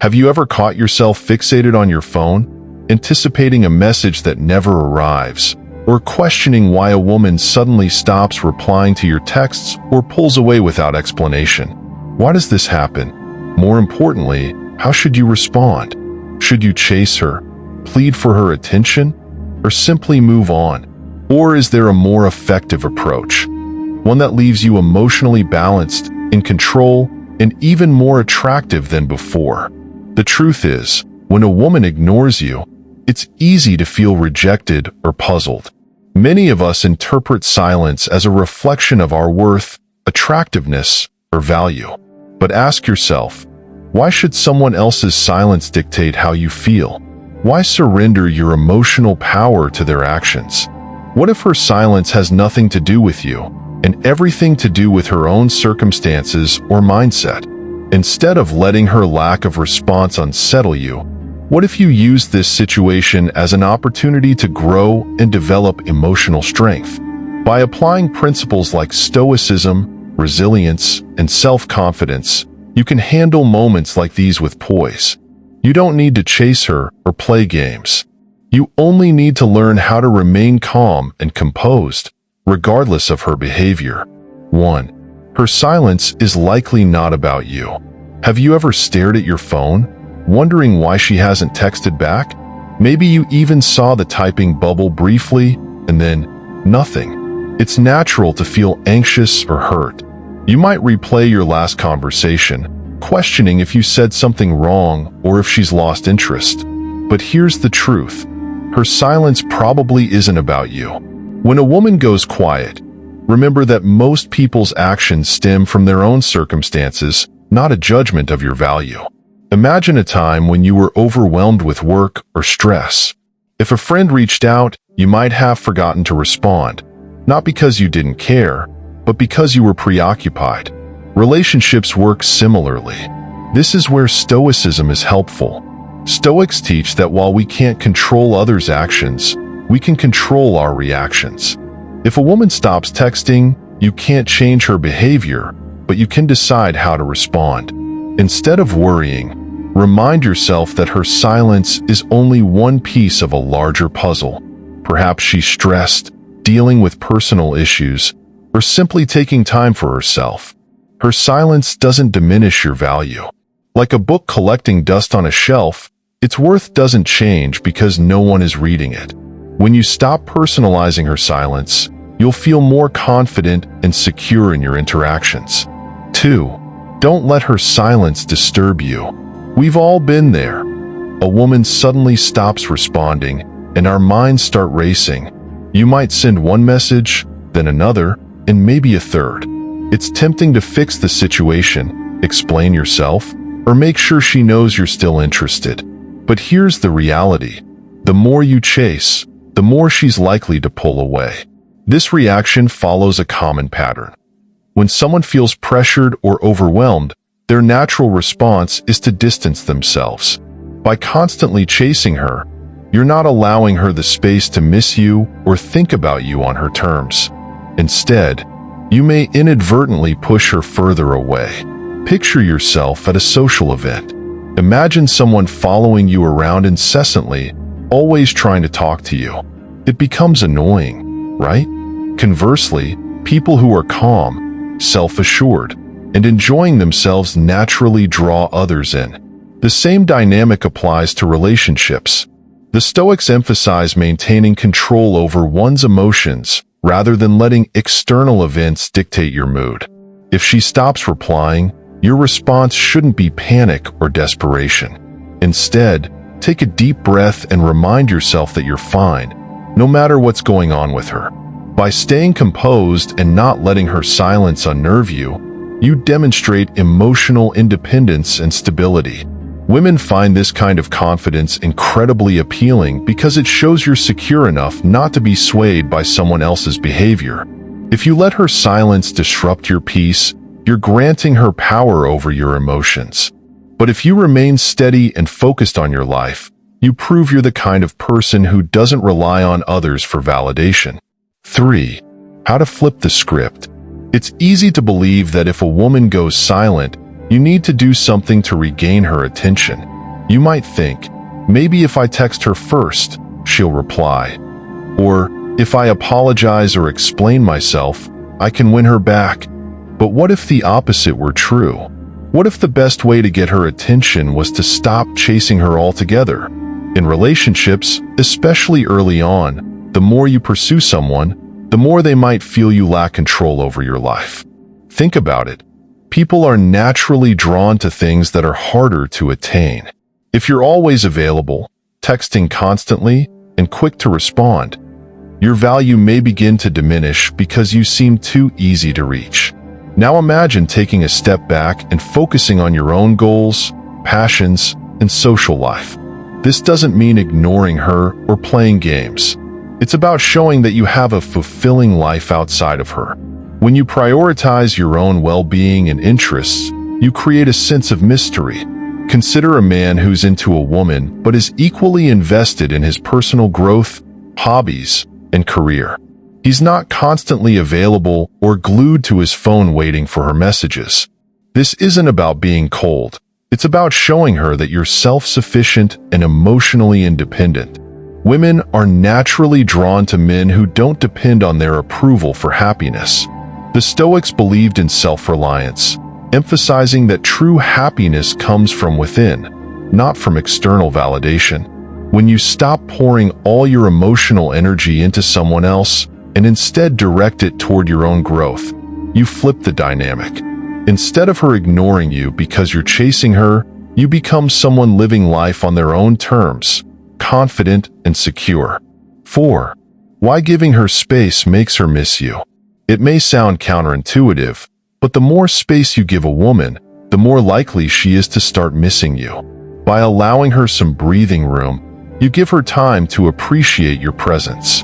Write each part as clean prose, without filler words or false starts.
Have you ever caught yourself fixated on your phone, anticipating a message that never arrives, or questioning why a woman suddenly stops replying to your texts or pulls away without explanation? Why does this happen? More importantly, how should you respond? Should you chase her, plead for her attention, or simply move on? Or is there a more effective approach? One that leaves you emotionally balanced, in control, and even more attractive than before. The truth is, when a woman ignores you, it's easy to feel rejected or puzzled. Many of us interpret silence as a reflection of our worth, attractiveness, or value. But ask yourself, why should someone else's silence dictate how you feel? Why surrender your emotional power to their actions? What if her silence has nothing to do with you, and everything to do with her own circumstances or mindset? Instead of letting her lack of response unsettle you, what if you use this situation as an opportunity to grow and develop emotional strength? By applying principles like Stoicism, resilience, and self-confidence, you can handle moments like these with poise. You don't need to chase her or play games. You only need to learn how to remain calm and composed, regardless of her behavior. 1. Her silence is likely not about you. Have you ever stared at your phone, wondering why she hasn't texted back? Maybe you even saw the typing bubble briefly, and then nothing. It's natural to feel anxious or hurt. You might replay your last conversation, questioning if you said something wrong or if she's lost interest. But here's the truth. Her silence probably isn't about you. When a woman goes quiet, remember that most people's actions stem from their own circumstances, not a judgment of your value. Imagine a time when you were overwhelmed with work or stress. If a friend reached out, you might have forgotten to respond, not because you didn't care, but because you were preoccupied. Relationships work similarly. This is where Stoicism is helpful. Stoics teach that while we can't control others' actions, we can control our reactions. If a woman stops texting, you can't change her behavior, but you can decide how to respond. Instead of worrying, remind yourself that her silence is only one piece of a larger puzzle. Perhaps she's stressed, dealing with personal issues, or simply taking time for herself. Her silence doesn't diminish your value. Like a book collecting dust on a shelf, its worth doesn't change because no one is reading it. When you stop personalizing her silence, you'll feel more confident and secure in your interactions. 2. Don't let her silence disturb you. We've all been there. A woman suddenly stops responding, and our minds start racing. You might send one message, then another, and maybe a third. It's tempting to fix the situation, explain yourself, or make sure she knows you're still interested. But here's the reality. The more you chase, the more she's likely to pull away. This reaction follows a common pattern. When someone feels pressured or overwhelmed, their natural response is to distance themselves. By constantly chasing her, you're not allowing her the space to miss you or think about you on her terms. Instead, you may inadvertently push her further away. Picture yourself at a social event. Imagine someone following you around incessantly, always trying to talk to you. It becomes annoying, right? Conversely, people who are calm, self-assured, and enjoying themselves naturally draw others in. The same dynamic applies to relationships. The Stoics emphasize maintaining control over one's emotions rather than letting external events dictate your mood. If she stops replying, your response shouldn't be panic or desperation. Instead, take a deep breath and remind yourself that you're fine, no matter what's going on with her. By staying composed and not letting her silence unnerve you, you demonstrate emotional independence and stability. Women find this kind of confidence incredibly appealing because it shows you're secure enough not to be swayed by someone else's behavior. If you let her silence disrupt your peace, you're granting her power over your emotions. But if you remain steady and focused on your life, you prove you're the kind of person who doesn't rely on others for validation. 3. How to flip the script. It's easy to believe that if a woman goes silent, you need to do something to regain her attention. You might think, maybe if I text her first, she'll reply. Or, if I apologize or explain myself, I can win her back. But what if the opposite were true? What if the best way to get her attention was to stop chasing her altogether? In relationships, especially early on, the more you pursue someone, the more they might feel you lack control over your life. Think about it. People are naturally drawn to things that are harder to attain. If you're always available, texting constantly, and quick to respond, your value may begin to diminish because you seem too easy to reach. Now imagine taking a step back and focusing on your own goals, passions, and social life. This doesn't mean ignoring her or playing games. It's about showing that you have a fulfilling life outside of her. When you prioritize your own well-being and interests, you create a sense of mystery. Consider a man who's into a woman but is equally invested in his personal growth, hobbies, and career. He's not constantly available or glued to his phone waiting for her messages. This isn't about being cold. It's about showing her that you're self-sufficient and emotionally independent. Women are naturally drawn to men who don't depend on their approval for happiness. The Stoics believed in self-reliance, emphasizing that true happiness comes from within, not from external validation. When you stop pouring all your emotional energy into someone else and instead direct it toward your own growth, you flip the dynamic. Instead of her ignoring you because you're chasing her, you become someone living life on their own terms, confident and secure. 4. Why giving her space makes her miss you. It may sound counterintuitive, but the more space you give a woman, the more likely she is to start missing you. By allowing her some breathing room, you give her time to appreciate your presence.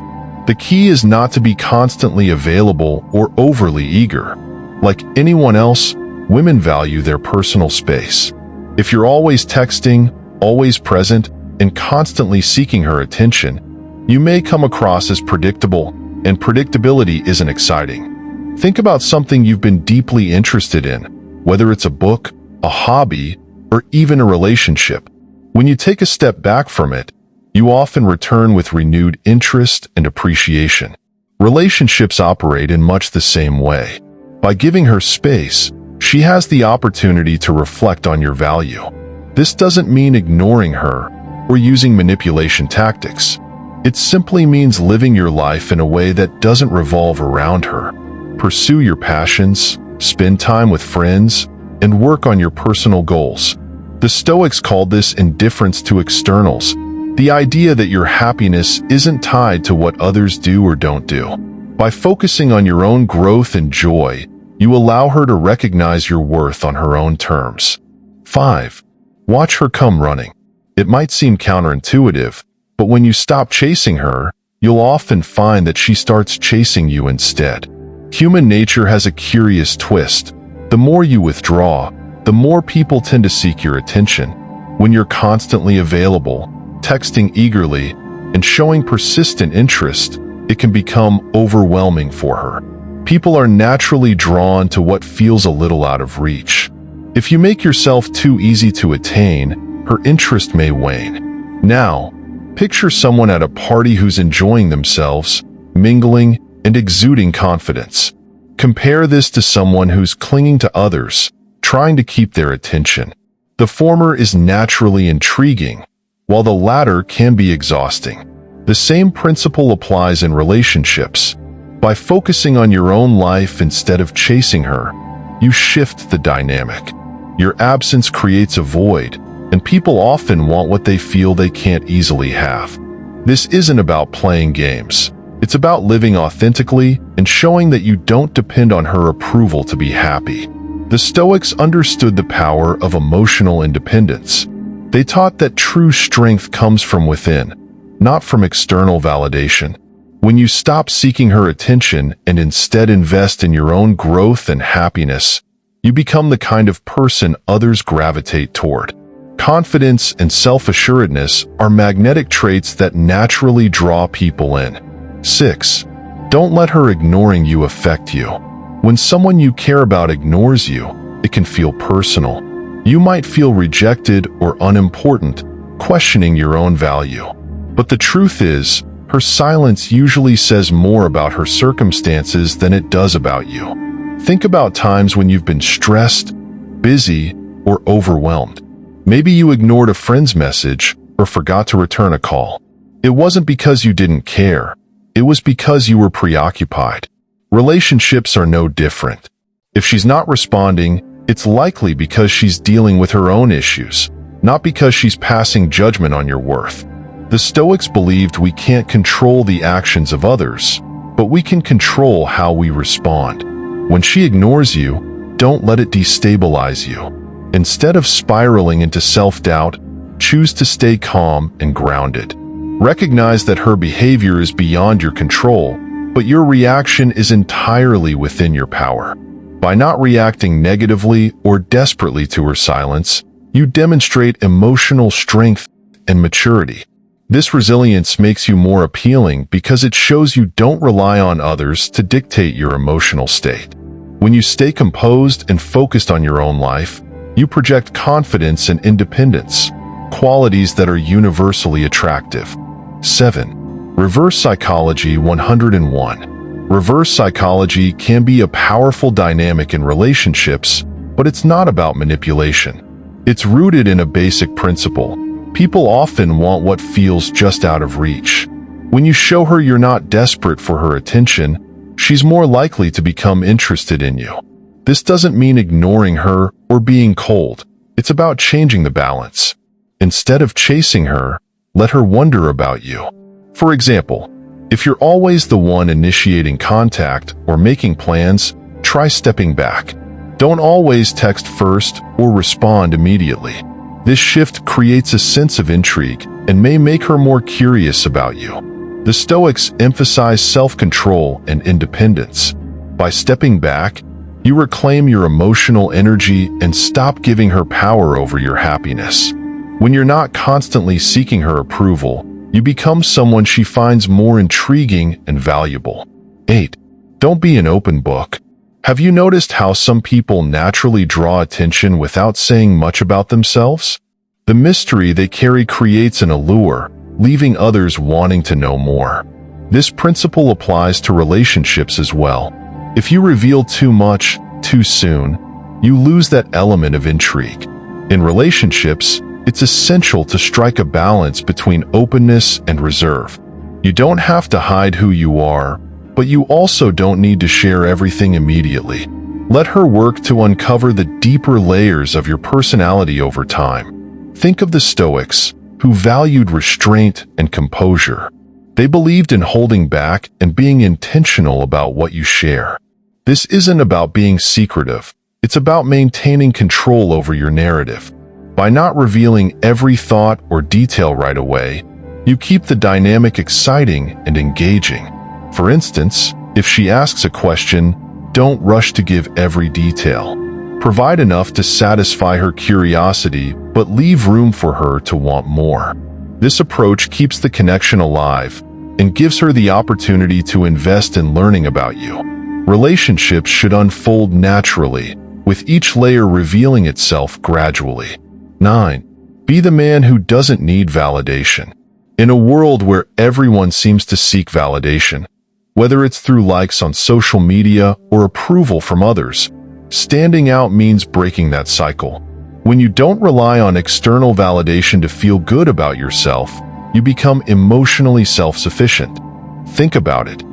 The key is not to be constantly available or overly eager. Like anyone else, women value their personal space. If you're always texting, always present, and constantly seeking her attention, you may come across as predictable, and predictability isn't exciting. Think about something you've been deeply interested in, whether it's a book, a hobby, or even a relationship. When you take a step back from it, you often return with renewed interest and appreciation. Relationships operate in much the same way. By giving her space, she has the opportunity to reflect on your value. This doesn't mean ignoring her or using manipulation tactics. It simply means living your life in a way that doesn't revolve around her. Pursue your passions, spend time with friends, and work on your personal goals. The Stoics called this indifference to externals, the idea that your happiness isn't tied to what others do or don't do. By focusing on your own growth and joy, you allow her to recognize your worth on her own terms. 5. Watch her come running. It might seem counterintuitive, but when you stop chasing her, you'll often find that she starts chasing you instead. Human nature has a curious twist. The more you withdraw, the more people tend to seek your attention. When you're constantly available, texting eagerly, and showing persistent interest, it can become overwhelming for her. People are naturally drawn to what feels a little out of reach. If you make yourself too easy to attain, her interest may wane. Now, picture someone at a party who's enjoying themselves, mingling, and exuding confidence. Compare this to someone who's clinging to others, trying to keep their attention. The former is naturally intriguing, while the latter can be exhausting. The same principle applies in relationships. By focusing on your own life instead of chasing her, you shift the dynamic. Your absence creates a void, and people often want what they feel they can't easily have. This isn't about playing games. It's about living authentically and showing that you don't depend on her approval to be happy. The Stoics understood the power of emotional independence. They taught that true strength comes from within, not from external validation. When you stop seeking her attention and instead invest in your own growth and happiness, you become the kind of person others gravitate toward. Confidence and self-assuredness are magnetic traits that naturally draw people in. 6. Don't let her ignoring you affect you. When someone you care about ignores you, it can feel personal. You might feel rejected or unimportant, questioning your own value. But the truth is, her silence usually says more about her circumstances than it does about you. Think about times when you've been stressed, busy, or overwhelmed. Maybe you ignored a friend's message or forgot to return a call. It wasn't because you didn't care. It was because you were preoccupied. Relationships are no different. If she's not responding, it's likely because she's dealing with her own issues, not because she's passing judgment on your worth. The Stoics believed we can't control the actions of others, but we can control how we respond. When she ignores you, don't let it destabilize you. Instead of spiraling into self-doubt, choose to stay calm and grounded. Recognize that her behavior is beyond your control, but your reaction is entirely within your power. By not reacting negatively or desperately to her silence, you demonstrate emotional strength and maturity. This resilience makes you more appealing because it shows you don't rely on others to dictate your emotional state. When you stay composed and focused on your own life, you project confidence and independence, qualities that are universally attractive. 7. Reverse Psychology 101. Reverse psychology can be a powerful dynamic in relationships, but it's not about manipulation. It's rooted in a basic principle. People often want what feels just out of reach. When you show her you're not desperate for her attention, she's more likely to become interested in you. This doesn't mean ignoring her or being cold. It's about changing the balance. Instead of chasing her, let her wonder about you. For example, if you're always the one initiating contact or making plans, try stepping back. Don't always text first or respond immediately. This shift creates a sense of intrigue and may make her more curious about you. The Stoics emphasize self-control and independence. By stepping back, you reclaim your emotional energy and stop giving her power over your happiness. When you're not constantly seeking her approval, you become someone she finds more intriguing and valuable. 8. Don't be an open book. Have you noticed how some people naturally draw attention without saying much about themselves? The mystery they carry creates an allure, leaving others wanting to know more. This principle applies to relationships as well. If you reveal too much, too soon, you lose that element of intrigue. In relationships, it's essential to strike a balance between openness and reserve. You don't have to hide who you are, but you also don't need to share everything immediately. Let her work to uncover the deeper layers of your personality over time. Think of the Stoics, who valued restraint and composure. They believed in holding back and being intentional about what you share. This isn't about being secretive. It's about maintaining control over your narrative. By not revealing every thought or detail right away, you keep the dynamic exciting and engaging. For instance, if she asks a question, don't rush to give every detail. Provide enough to satisfy her curiosity, but leave room for her to want more. This approach keeps the connection alive and gives her the opportunity to invest in learning about you. Relationships should unfold naturally, with each layer revealing itself gradually. 9. Be the man who doesn't need validation. In a world where everyone seems to seek validation, whether it's through likes on social media or approval from others, standing out means breaking that cycle. When you don't rely on external validation to feel good about yourself, you become emotionally self-sufficient. Think about it.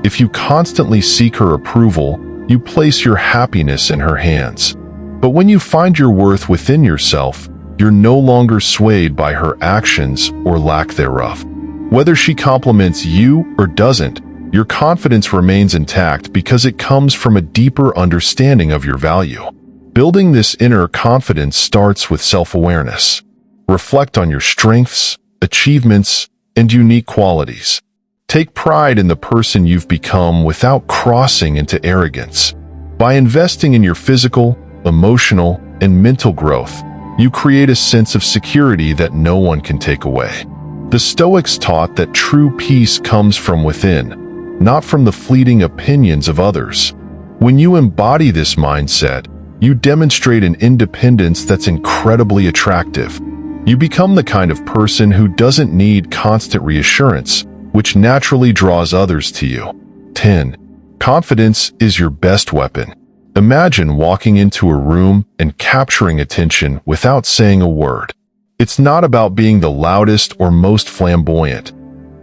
If you constantly seek her approval, you place your happiness in her hands. But when you find your worth within yourself, you're no longer swayed by her actions or lack thereof. Whether she compliments you or doesn't, your confidence remains intact because it comes from a deeper understanding of your value. Building this inner confidence starts with self-awareness. Reflect on your strengths, achievements, and unique qualities. Take pride in the person you've become without crossing into arrogance. By investing in your physical, emotional, and mental growth, you create a sense of security that no one can take away. The Stoics taught that true peace comes from within, not from the fleeting opinions of others. When you embody this mindset, You demonstrate an independence that's incredibly attractive. You become the kind of person who doesn't need constant reassurance, which naturally draws others to you. 10. Confidence is your best weapon. Imagine walking into a room and capturing attention without saying a word. It's not about being the loudest or most flamboyant.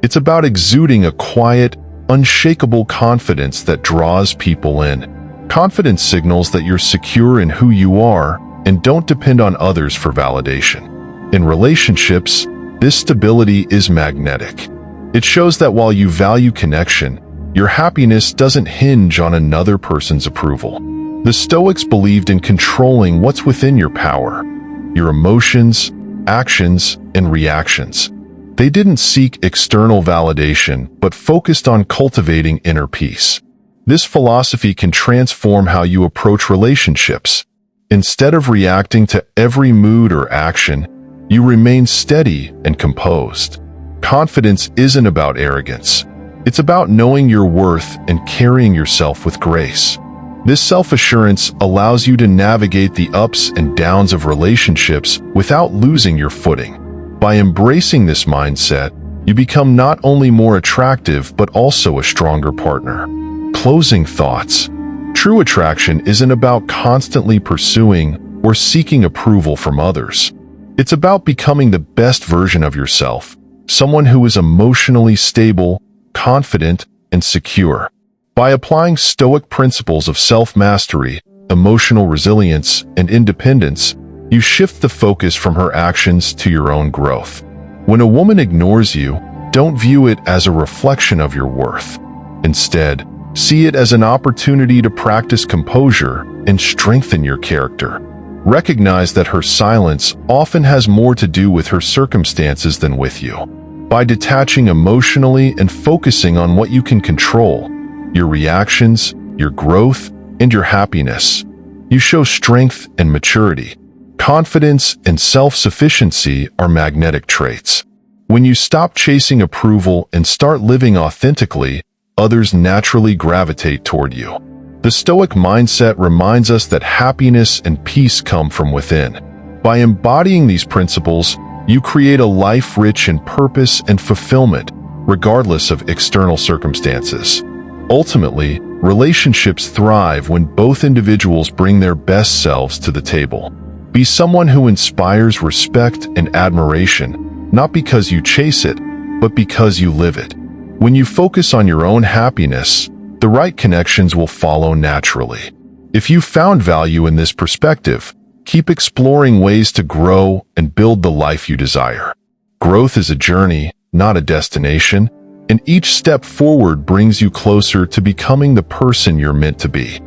It's about exuding a quiet, unshakable confidence that draws people in. Confidence signals that you're secure in who you are and don't depend on others for validation. In relationships, this stability is magnetic. It shows that while you value connection, your happiness doesn't hinge on another person's approval. The Stoics believed in controlling what's within your power, your emotions, actions, and reactions. They didn't seek external validation, but focused on cultivating inner peace. This philosophy can transform how you approach relationships. Instead of reacting to every mood or action, you remain steady and composed. Confidence isn't about arrogance. It's about knowing your worth and carrying yourself with grace. This self-assurance allows you to navigate the ups and downs of relationships without losing your footing. By embracing this mindset, you become not only more attractive but also a stronger partner. Closing thoughts. True attraction isn't about constantly pursuing or seeking approval from others. It's about becoming the best version of yourself, someone who is emotionally stable, confident, and secure. By applying Stoic principles of self-mastery, emotional resilience, and independence, you shift the focus from her actions to your own growth. When a woman ignores you, don't view it as a reflection of your worth. Instead, see it as an opportunity to practice composure and strengthen your character. Recognize that her silence often has more to do with her circumstances than with you. By detaching emotionally and focusing on what you can control, your reactions, your growth, and your happiness, you show strength and maturity. Confidence and self-sufficiency are magnetic traits. When you stop chasing approval and start living authentically, others naturally gravitate toward you. The Stoic mindset reminds us that happiness and peace come from within. By embodying these principles, you create a life rich in purpose and fulfillment, regardless of external circumstances. Ultimately, relationships thrive when both individuals bring their best selves to the table. Be someone who inspires respect and admiration, not because you chase it, but because you live it. When you focus on your own happiness, the right connections will follow naturally. If you found value in this perspective, keep exploring ways to grow and build the life you desire. Growth is a journey, not a destination, and each step forward brings you closer to becoming the person you're meant to be.